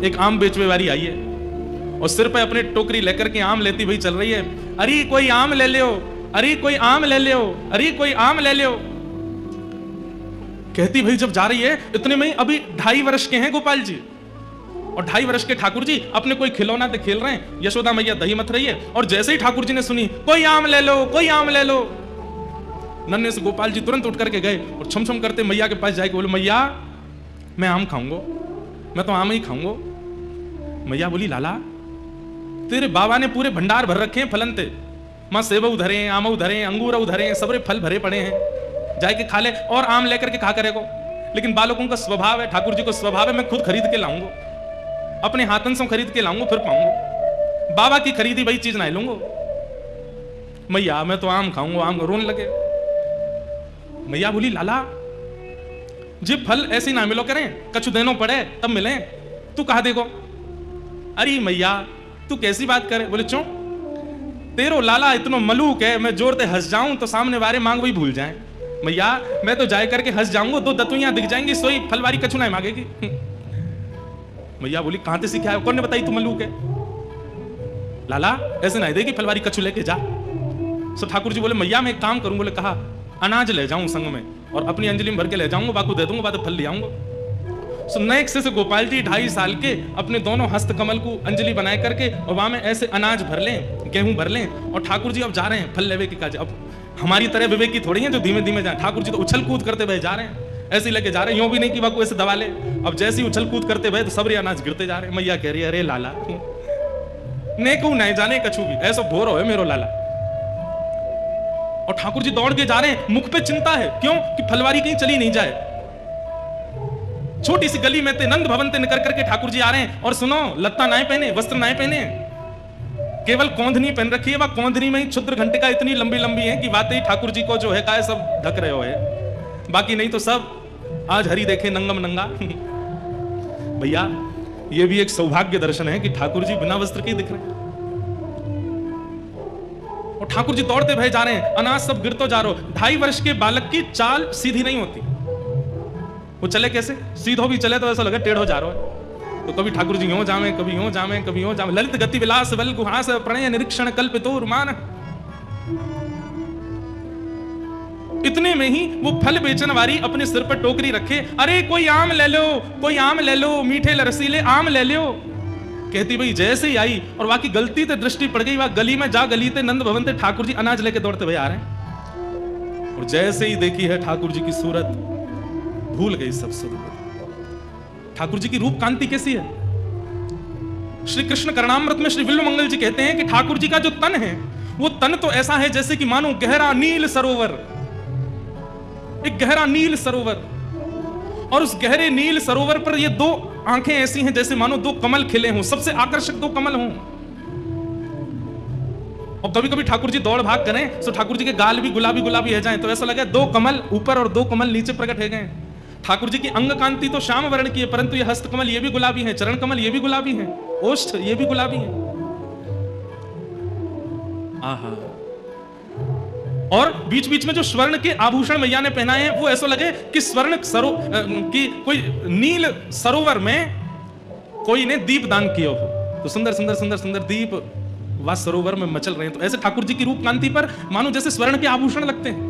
एक आम बेचने वाली आई है और सिर पे अपने टोकरी लेकर के आम लेती भाई चल रही है। अरे कोई आम ले लो, अरे कोई आम ले लो, अरे कोई आम ले लो। कहती भाई जब जा रही है, इतने में अभी 2.5 वर्ष के हैं गोपाल जी और 2.5 वर्ष के ठाकुर जी अपने कोई खिलौना तो खेल रहे हैं। यशोदा मैया दही मथ रही है और जैसे ही ठाकुर जी ने सुनी कोई आम ले लो, कोई आम ले लो, नन्हे से गोपाल जी तुरंत उठ करके गए और छम छम करते मैया के पास जाके बोले मैया मैं आम खाऊंगा, मैं तो आम ही खाऊंगा। मैया बोली लाला तेरे बाबा ने पूरे भंडार भर रखे हैं फलनते, मां सेब उधरे हैं, आम उधरे हैं, अंगूर उधरे हैं, सबरे फल भरे पड़े हैं, जाके खा ले और आम लेकर के खा करेगो। लेकिन बालकों का स्वभाव है, ठाकुर जी को स्वभाव है मैं खुद खरीद के लाऊंगा, अपने हाथन से खरीद के लाऊंगा फिर पाऊंगा, बाबा की खरीदी वही चीज ना लूंगा। मैया मैं तो आम खाऊंगा, आम रोने लगे। मैया बोली लाला जी फल ऐसे ना मिलो करें, कछु देनो पड़े तब मिले, तू कहा देखो। अरे मैया तू कैसी बात करे? बोले क्यों? तेरो लाला इतना मलूक है, मैं जोर से हंस जाऊं तो सामने वाले मांग वही भूल जाए। मैया मैं तो जाए करके हंस जाऊंगा, 2 दतुइयां दिख जाएंगी, सोई फलवारी कछु ना मांगेगी। मैया बोली कहां से सीखा है? कौन ने बताई तू मलूक है? लाला ऐसे ना देगी फलवारी कछु लेके जा। सो ठाकुर जी बोले मैया मैं एक काम करूं। बोले कहा अनाज ले जाऊं संग में और अपनी अंजलि में भर के ले जाऊंगा, बाकू दे दूंगा, बाद फल ले आऊंगा। सो नेक्स्ट से गोपाल जी 2.5 साल के अपने दोनों हस्त कमल को अंजलि बनाए करके और वहां में ऐसे अनाज भर लें, गेहूं भर लें और ठाकुर जी अब जा रहे हैं फल लेवे के काज। अब हमारी तरह विवेकी थोड़ी है जो धीमे धीमे जाए, ठाकुर जी तो उछल कूद करते हुए जा रहे हैं, ऐसे लेके जा रहे हैं, यूं भी नहीं कि बाकू ऐसे दबा ले। अब जैसे ही उछल कूद करते हुए तो सबरे अनाज गिरते जा रहे हैं। मैया कह रही है अरे लाला नेकू नहीं जाने कछु भी, ऐसा भोर हो मेरो लाला। और ठाकुर जी दौड़ के जा रहे हैं, मुख पे चिंता है, क्यों कि फलवारी कहीं चली नहीं जाए। छोटी सी गली में ते नंद भवन ते निकल करके ठाकुर जी आ रहे हैं और सुनो लत्ता नाए पहने, वस्त्र नाए पहने, केवल कौंधनी पहन रखी है। वह कौंधनी में ही क्षुद्र घंटिका इतनी लंबी लंबी है कि बातें ही ठाकुर जी को जो है का सब ढक रहे हो है, बाकी नहीं तो सब आज हरी देखे नंगम नंगा। भैया ये भी एक सौभाग्य दर्शन है कि ठाकुर जी बिना वस्त्र के दिख रहे हैं और ठाकुर जी दौड़ते भय जा रहे हैं, अनाज सब गिरतो जा रहा हो। 2.5 वर्ष के बालक की चाल सीधी नहीं होती, वो चले कैसे? सीधो भी चले तो ऐसा लगे टेढ़ हो जा रहा है। तो कभी ठाकुर जी यूं जावे, कभी यूं जावे, कभी यूं जावे। ललित गति विलास बल गुहास प्रणय निरीक्षण कल्पितो मान। इतने में ही वो फल बेचने वाली अपने सिर पर टोकरी रखे, अरे कोई आम ले लो, कोई आम ले लो, मीठे रसीले आम ले लो। कहती भाई जैसे ही आई और वाकई गलती से दृष्टि पड़ गई, वह गली में जा गली थे नंद भवन थे, ठाकुर जी अनाज लेके दौड़ते हुए आ रहे हैं और जैसे ही देखी है ठाकुर जी की सूरत, भूल गई सब सुध। ठाकुर जी की रूप कांति कैसी है? श्री कृष्ण करणामृत में श्री बिल्वमंगल जी कहते हैं कि ठाकुर जी का जो तन है वो तन तो ऐसा है जैसे कि मानो गहरा नील सरोवर, एक गहरा नील सरोवर, और उस गहरे नील सरोवर पर ये 2 आंखें ऐसी हैं जैसे मानो 2 कमल खिले हों, सबसे आकर्षक 2 कमल हों। और कभी कभी ठाकुर जी दौड़ भाग करें तो ठाकुर जी के गाल भी गुलाबी गुलाबी है जाए तो ऐसा लगे 2 कमल ऊपर और 2 कमल नीचे प्रकट है गए। ठाकुर जी की अंग कांति तो श्याम वर्ण की है, परंतु ये हस्त कमल ये भी गुलाबी है, चरण कमल ये भी गुलाबी है, ओष्ठ ये भी गुलाबी है। आहा। और बीच बीच में जो स्वर्ण के आभूषण मैया ने पहनाए हैं वो ऐसा लगे कि स्वर्ण कि कोई नील सरोवर में कोई ने दीप दान किया हो, तो सुंदर सुंदर सुंदर सुंदर दीप वह सरोवर में मचल रहे हैं। तो ऐसे ठाकुर जी की रूप कांति पर मानो जैसे स्वर्ण के आभूषण लगते हैं।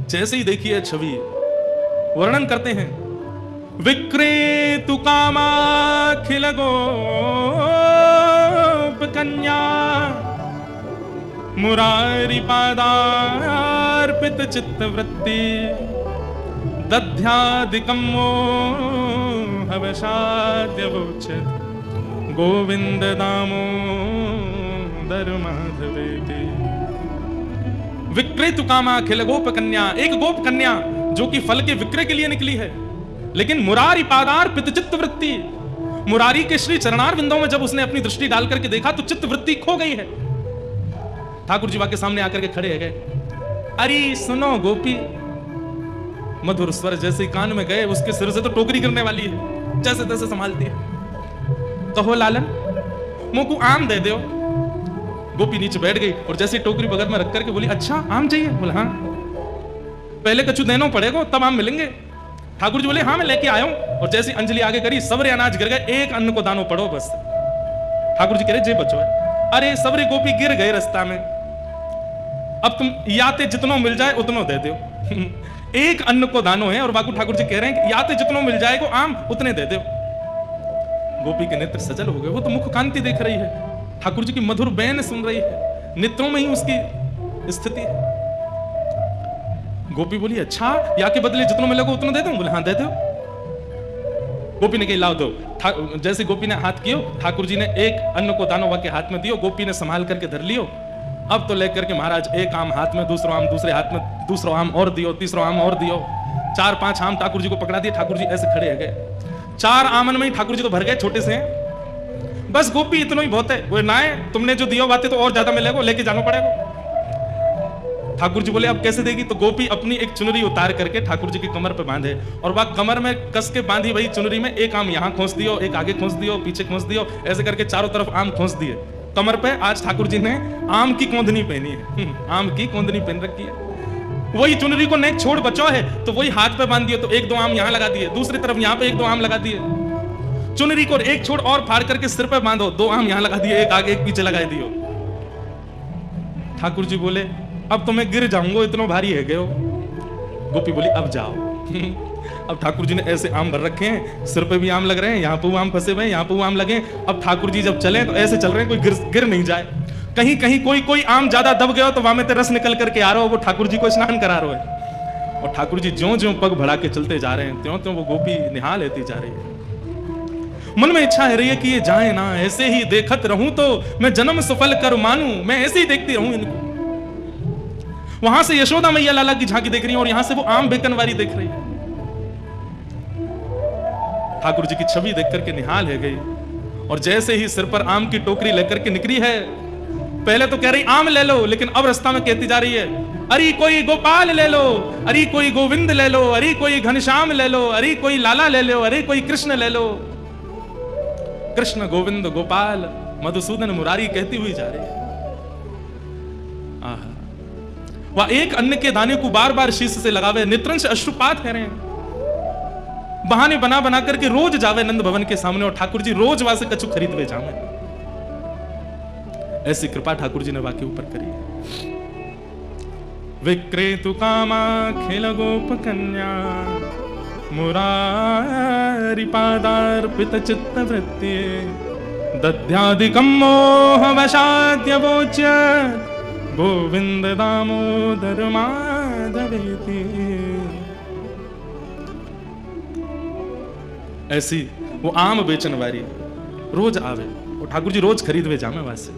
जैसे ही देखिए छवि, वर्णन करते हैं, विक्रेतु कामाखिल गोप कन्या मुरारी पादार्पित चित्तवृत्ति दध्यादिकं मोहवशाद्यवोचत् गोविंद दामोदर माधवेति। विक्रेतु कामाखिल गोप कन्या, एक गोप कन्या जो कि फल के विक्रय के लिए निकली है, लेकिन मुरारी पादार्पित चित्तवृत्ति, मुरारी के श्री चरणार बिंदों में जब उसने अपनी दृष्टि डाल करके देखा तो चित्तवृत्ति खो गई है। ठाकुर जी के सामने आकर के खड़े गए, अरे सुनो गोपी, मधुर स्वर जैसे कान में गए उसके सिर से तो टोकरी गिरने वाली है, जैसे तैसे संभालती है। कहो लालन मुंह को आम दे दो। गोपी नीचे बैठ गई और जैसे टोकरी बगल में रख करके बोली, अच्छा आम चाहिए? बोला हाँ। पहले कछु देनो पड़ेगा तब आम मिलेंगे। ठाकुर जी बोले हाँ मैं लेके आया हूं। और जैसी अंजलि आगे करी सबरे अनाज गिर गए, एक अन्न को दानो पड़ो बस। ठाकुर जी कह रहे जे बचो है। अरे सबरे गोपी गिर गए रास्ता में, अब तुम याते जितनो मिल जाए उतनो दे दो। एक अन्न को दानो है और बाकू ठाकुर जी कह रहे हैं कि याते जितनो मिल जाएगा आम उतने दे दो। गोपी के नेत्र सजल हो गए, वो तो मुख कांति देख रही है, ठाकुर जी की मधुर बैन सुन रही है, नेत्रों में ही उसकी स्थिति है। गोपी बोली अच्छा या के बदले जितनों मिलेगा उतना दे दूं? बोले हाँ दे दो। गोपी ने कही लाओ दो। जैसे गोपी ने हाथ कियो, ठाकुर जी ने एक अन्न को दानो के हाथ में दियो, गोपी ने संभाल करके धर लियो। अब तो लेकर के महाराज एक आम हाथ में, दूसरा आम दूसरे हाथ में, दूसरा आम और दियो, तीसरा आम और दियो, 4-5 आम ठाकुर जी को पकड़ा दिए। ठाकुर जी ऐसे खड़े हो गए, 4 आमन में ही ठाकुर जी तो भर गए, छोटे से हैं। बस गोपी इतना ही बहुत है, वो ना है तुमने जो दियो बातें तो और ज्यादा मिलेगा, लेके जाना पड़ेगा। ठाकुर जी बोले अब कैसे देगी? तो गोपी अपनी एक चुनरी उतार करके ठाकुर जी की कमर पे बांधे और वह कमर में कस के बांधी वही चुनरी में, एक आम यहाँ खोस दियो, एक आगे खोस दियो, पीछे खोस दियो, ऐसे करके चारों तरफ आम खोस दिए कमर पे। आज ठाकुर जी ने आम की कोंदनी पहनी है, आम की कोंदनी पहन रखी है। वही चुनरी को नेक छोड़ बचो है तो वही हाथ पे बांध दिए, तो 1-2 आम यहाँ लगा दिए, दूसरी तरफ यहाँ पे 1-2 आम लगा दिए। चुनरी को एक छोड़ और फाड़ करके सिर पे बांधो, 2 आम यहाँ लगा दिए, एक आगे एक पीछे लगा दियो। ठाकुर जी बोले अब तो मैं गिर जाऊंगा, इतना भारी है गए हो। गोपी बोली अब जाओ। अब ठाकुर जी ने ऐसे आम भर रखे हैं, सिर पे भी आम लग रहे हैं, यहाँ पे आम फंसे हुए हैं, यहाँ पे आम लगे। अब ठाकुर जी जब चले तो ऐसे चल रहे हैं कोई गिर नहीं जाए। कहीं कहीं कोई आम ज्यादा दब गया तो वहां में रस निकल करके आ रहा हो, वो ठाकुर जी को स्नान करा रहा है। और ठाकुर जी ज्यों ज्यों पग बढ़ा के चलते जा रहे हैं त्यों त्यों वो गोपी निहा लेती जा रही है। मन में इच्छा है रही है कि ये जाए ना, ऐसे ही देखत रहूं तो मैं जन्म सफल कर मानूं, मैं ऐसे ही देखती रहूं इनको। वहां से यशोदा मैया लाला की झांकी देख रही है और यहां से वो आम बेकनवारी देख रही है। ठाकुर जी की छवि देख करके निहाल है गई और जैसे ही सिर पर आम की टोकरी लेकर के निकली है, पहले तो कह रही आम ले लो, लेकिन अब रास्ता में कहती जा रही है अरे कोई गोपाल ले लो, अरे कोई गोविंद ले लो, अरे कोई घनश्याम ले लो, अरे कोई लाला ले लो, अरे कोई कृष्ण ले लो। कृष्ण गोविंद गोपाल मधुसूदन मुरारी कहती हुई जा रही है। आहा, वह एक अन्न के दाने को बार बार शीश से लगावे, नेत्रन से अश्रुपात है रहे हैं। बहाने बना बना करके रोज जावे नंद भवन के सामने और ठाकुर जी रोज वहां से कछु खरीद वे जावे। ऐसी कृपा ठाकुर जी ने वाके ऊपर करी। विक्रेतु कामा खेल गोप कन्या, मुरारी पादार्पित चित्त वृत्ति, दध्यादिकं मोह वशाद्य वोच्य, गोविंद दामोदर माधवेति। ऐसी वो आम बेचन वाली रोज आवे और ठाकुर जी रोज खरीदवे जामे वहां से।